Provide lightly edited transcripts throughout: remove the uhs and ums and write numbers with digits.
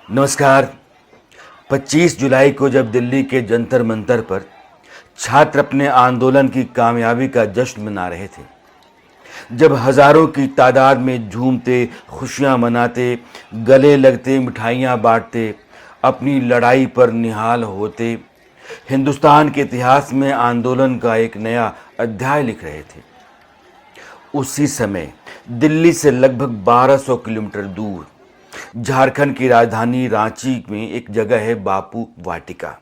नमस्कार। 25 जुलाई को जब दिल्ली के जंतर मंतर पर छात्र अपने आंदोलन की कामयाबी का जश्न मना रहे थे, जब हजारों की तादाद में झूमते, खुशियां मनाते, गले लगते, मिठाइयां बांटते, अपनी लड़ाई पर निहाल होते, हिंदुस्तान के इतिहास में आंदोलन का एक नया अध्याय लिख रहे थे, उसी समय दिल्ली से लगभग 1200 किलोमीटर दूर झारखंड की राजधानी रांची में एक जगह है बापू वाटिका।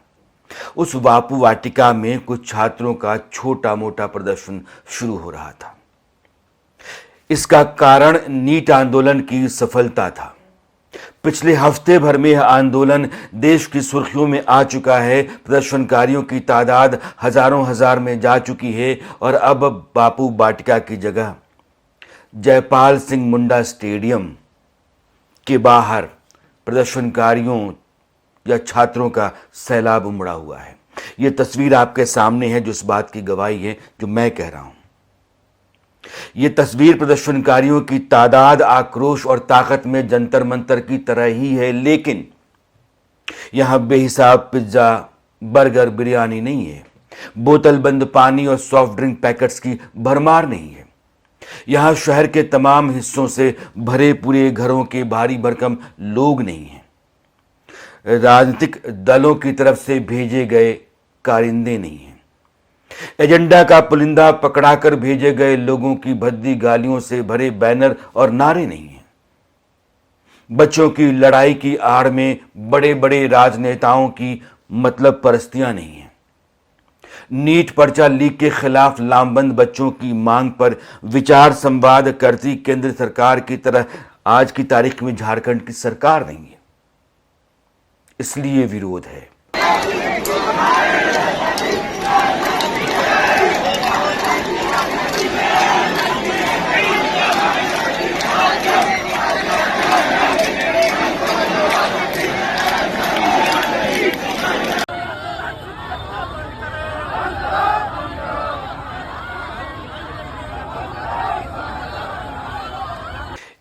उस बापू वाटिका में कुछ छात्रों का छोटा मोटा प्रदर्शन शुरू हो रहा था। इसका कारण नीट आंदोलन की सफलता था। पिछले हफ्ते भर में यह आंदोलन देश की सुर्खियों में आ चुका है। प्रदर्शनकारियों की तादाद हजारों हजार में जा चुकी है और अब बापू वाटिका की जगह जयपाल सिंह मुंडा स्टेडियम के बाहर प्रदर्शनकारियों या छात्रों का सैलाब उमड़ा हुआ है। यह तस्वीर आपके सामने है जो इस बात की गवाही है जो मैं कह रहा हूं। यह तस्वीर प्रदर्शनकारियों की तादाद, आक्रोश और ताकत में जंतर मंतर की तरह ही है, लेकिन यहां बेहिसाब पिज्जा, बर्गर, बिरयानी नहीं है। बोतल बंद पानी और सॉफ्ट ड्रिंक पैकेट्स की भरमार नहीं है। यहां शहर के तमाम हिस्सों से भरे पूरे घरों के भारी भरकम लोग नहीं हैं। राजनीतिक दलों की तरफ से भेजे गए कारिंदे नहीं हैं। एजेंडा का पुलिंदा पकड़ाकर भेजे गए लोगों की भद्दी गालियों से भरे बैनर और नारे नहीं हैं। बच्चों की लड़ाई की आड़ में बड़े बड़े राजनेताओं की मतलब परस्तियां नहीं हैं। नीट पर्चा लीक के खिलाफ लामबंद बच्चों की मांग पर विचार संवाद करती केंद्र सरकार की तरह आज की तारीख में झारखंड की सरकार नहीं है, इसलिए विरोध है।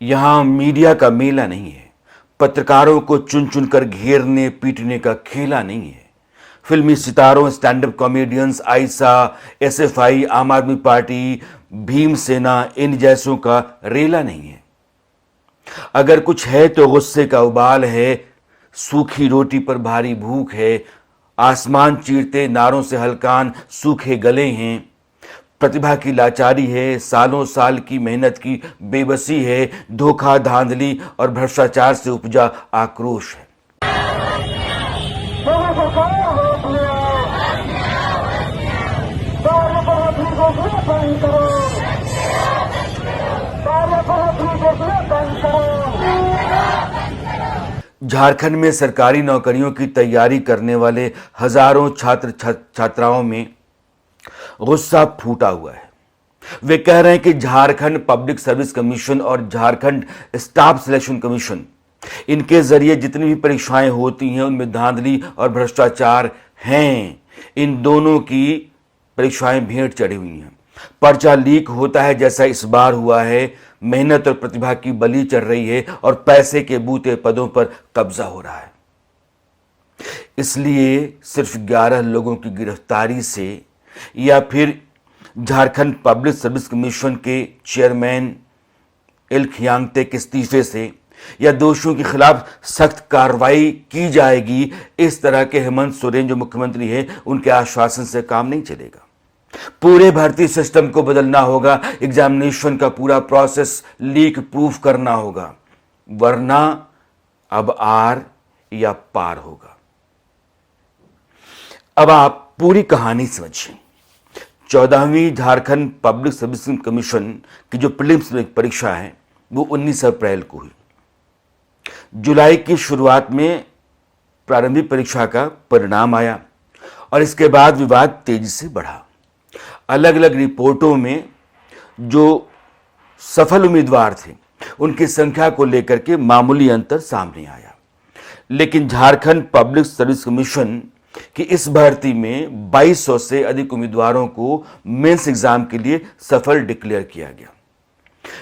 यहां मीडिया का मेला नहीं है। पत्रकारों को चुन चुनकर घेरने पीटने का खेला नहीं है। फिल्मी सितारों, स्टैंड अप कॉमेडियंस, आइसा, एसएफआई, आम आदमी पार्टी, भीमसेना, इन जैसों का रेला नहीं है। अगर कुछ है तो गुस्से का उबाल है, सूखी रोटी पर भारी भूख है, आसमान चीरते नारों से हलकान सूखे गले हैं, प्रतिभा की लाचारी है, सालों साल की मेहनत की बेबसी है, धोखा, धांधली और भ्रष्टाचार से उपजा आक्रोश है। झारखंड में सरकारी नौकरियों की तैयारी करने वाले हजारों छात्राओं में गुस्सा फूटा हुआ है। वे कह रहे हैं कि झारखंड पब्लिक सर्विस कमीशन और झारखंड स्टाफ सिलेक्शन कमीशन, इनके जरिए जितनी भी परीक्षाएं होती हैं उनमें धांधली और भ्रष्टाचार हैं। इन दोनों की परीक्षाएं भेंट चढ़ी हुई हैं। पर्चा लीक होता है जैसा इस बार हुआ है। मेहनत और प्रतिभा की बलि चढ़ रही है और पैसे के बूते पदों पर कब्जा हो रहा है। इसलिए सिर्फ 11 लोगों की गिरफ्तारी से या फिर झारखंड पब्लिक सर्विस कमीशन के चेयरमैन एल खियांगते के इस्तीफे से या दोषियों के खिलाफ सख्त कार्रवाई की जाएगी, इस तरह के हेमंत सोरेन जो मुख्यमंत्री हैं उनके आश्वासन से काम नहीं चलेगा। पूरे भर्ती सिस्टम को बदलना होगा। एग्जामिनेशन का पूरा प्रोसेस लीक प्रूफ करना होगा, वरना अब आर या पार होगा। अब आप पूरी कहानी समझिए। 14वीं झारखंड पब्लिक सर्विस कमीशन की जो प्रीलिम्स परीक्षा है वो 19 अप्रैल को हुई। जुलाई की शुरुआत में प्रारंभिक परीक्षा का परिणाम आया और इसके बाद विवाद तेजी से बढ़ा। अलग अलग रिपोर्टों में जो सफल उम्मीदवार थे उनकी संख्या को लेकर के मामूली अंतर सामने आया, लेकिन झारखंड पब्लिक सर्विस कमीशन कि इस भर्ती में 2200 से अधिक उम्मीदवारों को मेंस एग्जाम के लिए सफल डिक्लेयर किया गया।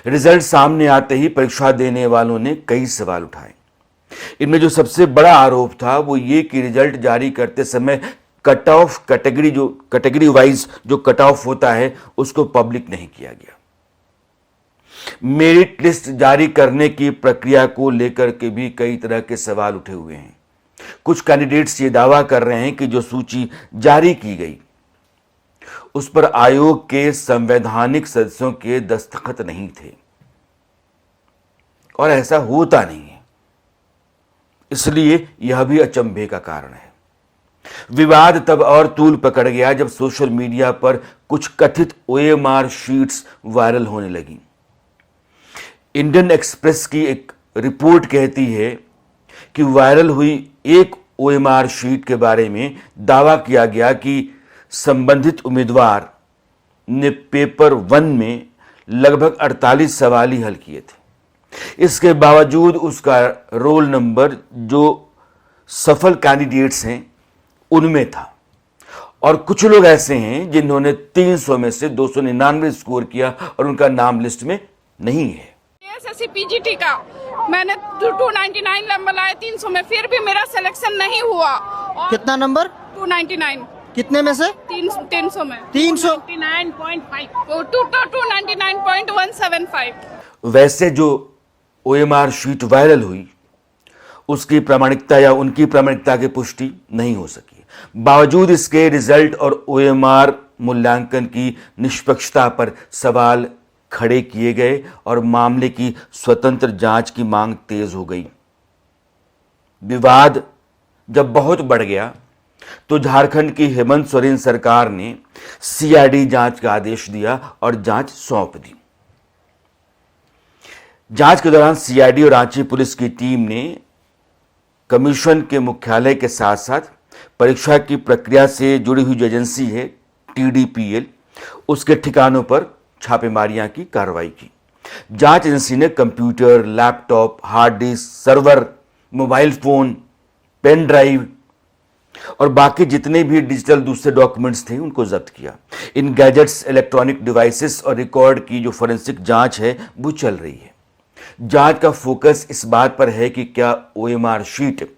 रिजल्ट सामने आते ही परीक्षा देने वालों ने कई सवाल उठाए। इनमें जो सबसे बड़ा आरोप था वो ये कि रिजल्ट जारी करते समय कट ऑफ कैटेगरी वाइज जो कट ऑफ होता है उसको पब्लिक नहीं किया गया। मेरिट लिस्ट जारी करने की प्रक्रिया को लेकर के भी कई तरह के सवाल उठे हुए हैं। कुछ कैंडिडेट्स ये दावा कर रहे हैं कि जो सूची जारी की गई उस पर आयोग के संवैधानिक सदस्यों के दस्तखत नहीं थे और ऐसा होता नहीं है, इसलिए यह भी अचंभे का कारण है। विवाद तब और तूल पकड़ गया जब सोशल मीडिया पर कुछ कथित ओएमआर शीट्स वायरल होने लगी। इंडियन एक्सप्रेस की एक रिपोर्ट कहती है कि वायरल हुई एक ओएमआर शीट के बारे में दावा किया गया कि संबंधित उम्मीदवार ने पेपर 1 में लगभग 48 सवाल ही हल किए थे। इसके बावजूद उसका रोल नंबर जो सफल कैंडिडेट्स हैं उनमें था और कुछ लोग ऐसे हैं जिन्होंने 300 में से 299 स्कोर किया और उनका नाम लिस्ट में नहीं है। एसएससी पीजीटी का मैंने 299 नंबर लाए 300 में, फिर भी मेरा सिलेक्शन नहीं हुआ। कितना नंबर? 299। कितने में से? 300 में 300। 299.175। वैसे जो ओएमआर शीट वायरल हुई उसकी प्रामाणिकता या उनकी प्रामाणिकता की पुष्टि नहीं हो सकी। बावजूद इसके रिजल्ट और ओएमआर मूल्यांकन की निष्पक्षता पर सवाल खड़े किए गए और मामले की स्वतंत्र जांच की मांग तेज हो गई। विवाद जब बहुत बढ़ गया तो झारखंड की हेमंत सोरेन सरकार ने सीआईडी जांच का आदेश दिया और जांच सौंप दी। जांच के दौरान सीआईडी और रांची पुलिस की टीम ने कमीशन के मुख्यालय के साथ साथ परीक्षा की प्रक्रिया से जुड़ी हुई जो एजेंसी है टीडीपीएल उसके ठिकानों पर छापेमारियां की कार्रवाई की। जांच एजेंसी ने computer, laptop, hard disk, server, mobile phone, pen drive और बाकी जितने भी डिजिटल दूसरे डॉक्यूमेंट्स थे उनको जब्त किया। इन गैजेट्स, इलेक्ट्रॉनिक डिवाइसेस और रिकॉर्ड की जो फोरेंसिक जांच है वो चल रही है। जांच का फोकस इस बात पर है कि क्या ओएमआर शीट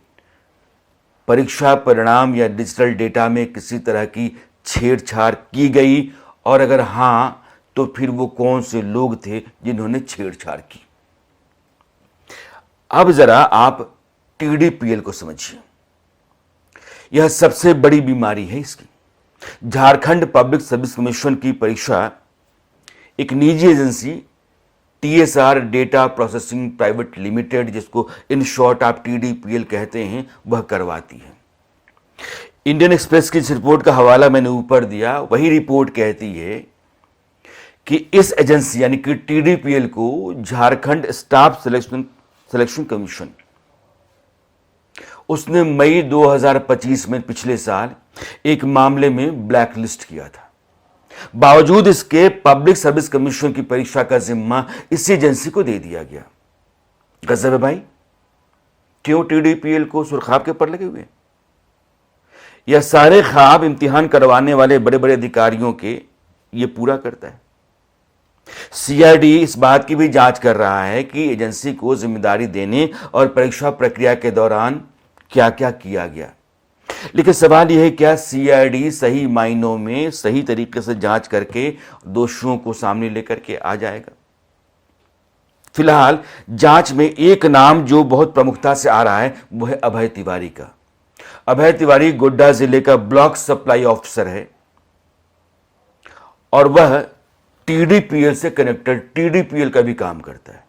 परीक्षा परिणाम या डिजिटल डेटा में किसी तरह की छेड़छाड़ की गई और अगर हां तो फिर वो कौन से लोग थे जिन्होंने छेड़छाड़ की। अब जरा आप टीडीपीएल को समझिए। यह सबसे बड़ी बीमारी है इसकी। झारखंड पब्लिक सर्विस कमीशन की परीक्षा एक निजी agency TSR data processing private limited, जिसको इन शॉर्ट आप टीडीपीएल कहते हैं, वह करवाती है। इंडियन एक्सप्रेस की इस रिपोर्ट का हवाला मैंने ऊपर दिया। वही रिपोर्ट कहती है कि इस एजेंसी यानी कि टीडीपीएल को झारखंड स्टाफ सिलेक्शन कमीशन उसने मई 2025 में पिछले साल एक मामले में ब्लैकलिस्ट किया था। बावजूद इसके पब्लिक सर्विस कमीशन की परीक्षा का जिम्मा इसी एजेंसी को दे दिया गया। गजब है भाई। क्यों टीडीपीएल को सुरखाब के पर लगे हुए? यह सारे ख्वाब इम्तिहान करवाने वाले बड़े बड़े अधिकारियों के ये पूरा करता है। सीआईडी इस बात की भी जांच कर रहा है कि एजेंसी को जिम्मेदारी देने और परीक्षा प्रक्रिया के दौरान क्या क्या किया गया। लेकिन सवाल यह है, क्या सीआईडी सही मायनों में सही तरीके से जांच करके दोषियों को सामने लेकर के आ जाएगा? फिलहाल जांच में एक नाम जो बहुत प्रमुखता से आ रहा है वो है अभय तिवारी का। अभय तिवारी गोड्डा जिले का ब्लॉक सप्लाई ऑफिसर है और वह टीडीपीएल से कनेक्टेड टीडीपीएल का भी काम करता है।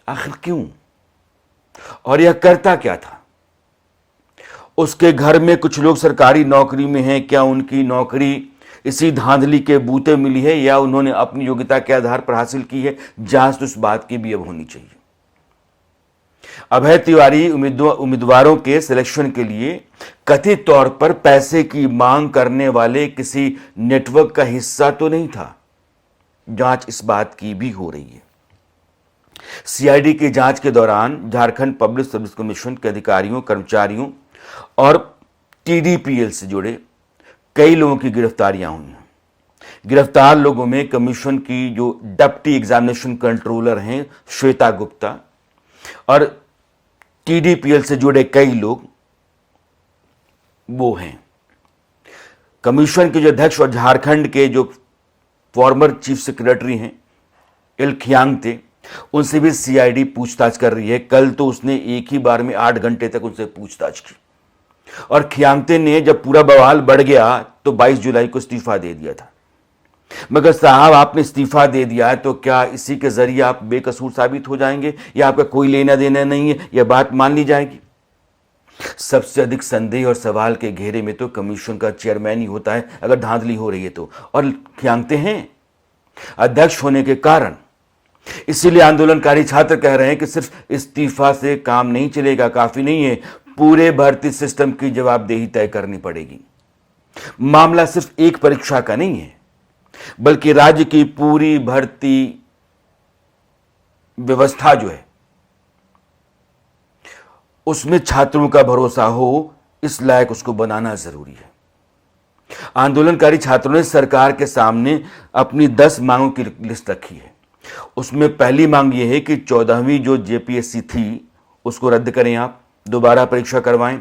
आखिर क्यों और यह करता क्या था? उसके घर में कुछ लोग सरकारी नौकरी में हैं। क्या उनकी नौकरी इसी धांधली के बूते मिली है या उन्होंने अपनी योग्यता के आधार पर हासिल की है? जांच तो इस बात की भी अब होनी चाहिए। अभय तिवारी उम्मीदवारों के सिलेक्शन के लिए कथित तौर पर पैसे की मांग करने वाले किसी नेटवर्क का हिस्सा तो नहीं था। जांच इस बात की भी हो रही है। सीआईडी की जांच के दौरान झारखंड पब्लिक सर्विस कमीशन के अधिकारियों, कर्मचारियों और टीडीपीएल से जुड़े कई लोगों की गिरफ्तारियां हुई हैं। गिरफ्तार लोगों में कमीशन की जो डिप्टी एग्जामिनेशन कंट्रोलर हैं श्वेता गुप्ता और TDPL से जुड़े कई लोग वो हैं। कमीशन के जो अध्यक्ष और झारखंड के जो फॉर्मर चीफ सेक्रेटरी हैं एल खियांगते, उनसे भी CID पूछताछ कर रही है। कल तो उसने एक ही बार में 8 घंटे तक उनसे पूछताछ की और खियांगते ने जब पूरा बवाल बढ़ गया तो 22 जुलाई को इस्तीफा दे दिया था। मगर साहब, आपने इस्तीफा दे दिया है तो क्या इसी के जरिए आप बेकसूर साबित हो जाएंगे या आपका कोई लेना देना नहीं है, यह बात मान ली जाएगी? सबसे अधिक संदेह और सवाल के घेरे में तो कमीशन का चेयरमैन ही होता है अगर धांधली हो रही है तो, और खियांगते हैं अध्यक्ष होने के कारण। इसीलिए आंदोलनकारी छात्र कह रहे हैं कि सिर्फ इस्तीफा से काम नहीं चलेगा, काफी नहीं है, पूरे भर्ती सिस्टम की जवाबदेही तय करनी पड़ेगी। मामला सिर्फ एक परीक्षा का नहीं है, बल्कि राज्य की पूरी भर्ती व्यवस्था जो है उसमें छात्रों का भरोसा हो, इस लायक उसको बनाना जरूरी है। आंदोलनकारी छात्रों ने सरकार के सामने अपनी 10 मांगों की लिस्ट रखी है। उसमें पहली मांग यह है कि 14वीं जो JPSC थी उसको रद्द करें, आप दोबारा परीक्षा करवाएं,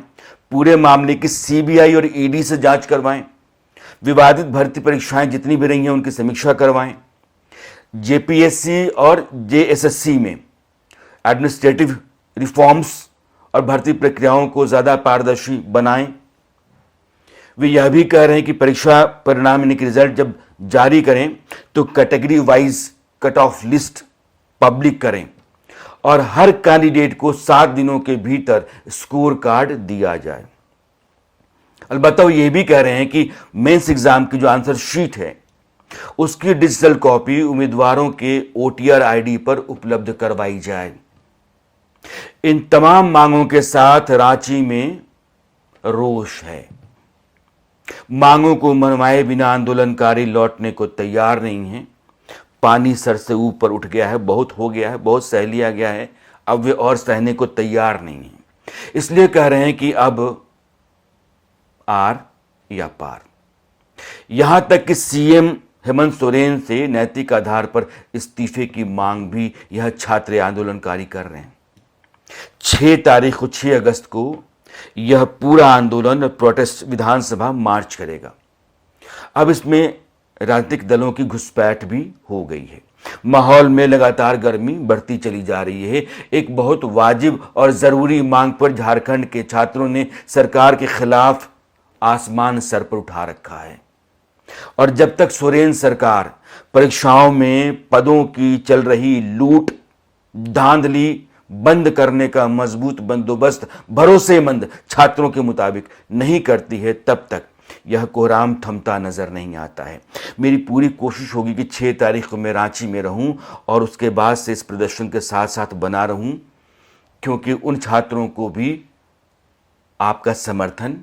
पूरे मामले की CBI और ED से जांच करवाएं, विवादित भर्ती परीक्षाएं जितनी भी रही हैं उनकी समीक्षा करवाएं, JPSC और JSSC में एडमिनिस्ट्रेटिव रिफॉर्म्स और भर्ती प्रक्रियाओं को ज्यादा पारदर्शी बनाएं। वे यह भी कह रहे हैं कि परीक्षा परिणाम यानी कि रिजल्ट जब जारी करें तो category wise cut off list public करें और हर कैंडिडेट को 7 दिनों के भीतर स्कोर कार्ड दिया जाए। अलबत्ता वो ये भी कह रहे हैं कि मेंस एग्जाम की जो आंसर शीट है उसकी डिजिटल कॉपी उम्मीदवारों के OTR ID पर उपलब्ध करवाई जाए। इन तमाम मांगों के साथ रांची में रोष है। मांगों को मनवाए बिना आंदोलनकारी लौटने को तैयार नहीं हैं। पानी सर से ऊपर उठ गया है, बहुत हो गया है, बहुत सह लिया गया है, अब वे और सहने को तैयार नहीं हैं। इसलिए कह रहे हैं कि अब आर या पार। यहां तक कि CM हेमंत सोरेन से नैतिक आधार पर इस्तीफे की मांग भी यह छात्र आंदोलनकारी कर रहे हैं। 6 तारीख को 6 अगस्त को यह पूरा आंदोलन प्रोटेस्ट विधानसभा मार्च करेगा। अब इसमें राजनीतिक दलों की घुसपैठ भी हो गई है। माहौल में लगातार गर्मी बढ़ती चली जा रही है। एक बहुत वाजिब और जरूरी मांग पर झारखंड के छात्रों ने सरकार के खिलाफ आसमान सर पर उठा रखा है और जब तक सोरेन सरकार परीक्षाओं में पदों की चल रही लूट धांधली बंद करने का मजबूत बंदोबस्त भरोसेमंद छात्रों के मुताबिक नहीं करती है, तब तक यह कोहराम थमता नजर नहीं आता है। मेरी पूरी कोशिश होगी कि 6 तारीख को मैं रांची में रहूं और उसके बाद से इस प्रदर्शन के साथ साथ बना रहूं, क्योंकि उन छात्रों को भी आपका समर्थन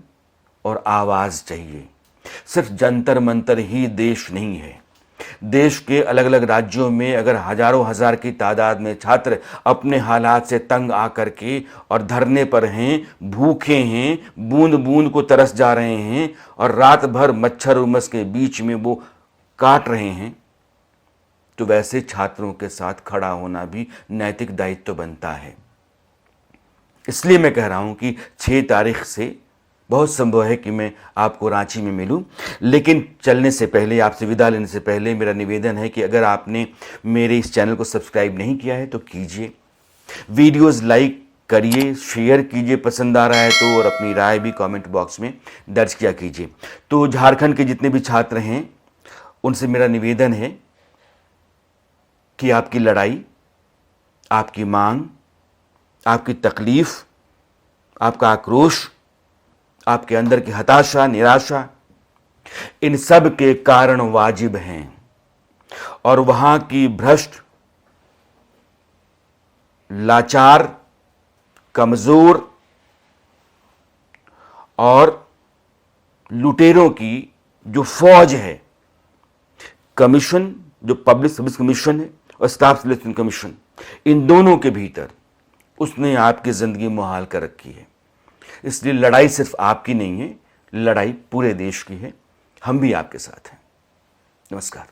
और आवाज चाहिए। सिर्फ जंतर मंतर ही देश नहीं है। देश के अलग अलग राज्यों में अगर हजारों हजार की तादाद में छात्र अपने हालात से तंग आकर के और धरने पर हैं, भूखे हैं, बूंद बूंद को तरस जा रहे हैं और रात भर मच्छर उमस के बीच में वो काट रहे हैं, तो वैसे छात्रों के साथ खड़ा होना भी नैतिक दायित्व बनता है। इसलिए मैं कह रहा हूं कि 6 तारीख से बहुत संभव है कि मैं आपको रांची में मिलूं, लेकिन चलने से पहले, आपसे विदा लेने से पहले मेरा निवेदन है कि अगर आपने मेरे इस चैनल को सब्सक्राइब नहीं किया है तो कीजिए, वीडियोस लाइक करिए, शेयर कीजिए पसंद आ रहा है तो, और अपनी राय भी कमेंट बॉक्स में दर्ज किया कीजिए। तो झारखंड के जितने भी छात्र हैं उनसे मेरा निवेदन है कि आपकी लड़ाई, आपकी मांग, आपकी तकलीफ, आपका आक्रोश, आपके अंदर की हताशा, निराशा, इन सब के कारण वाजिब हैं और वहां की भ्रष्ट, लाचार, कमजोर और लुटेरों की जो फौज है, कमीशन जो पब्लिक सर्विस कमीशन है और स्टाफ सिलेक्शन कमीशन, इन दोनों के भीतर उसने आपकी जिंदगी मुहाल कर रखी है। इसलिए लड़ाई सिर्फ आपकी नहीं है, लड़ाई पूरे देश की है। हम भी आपके साथ हैं। नमस्कार।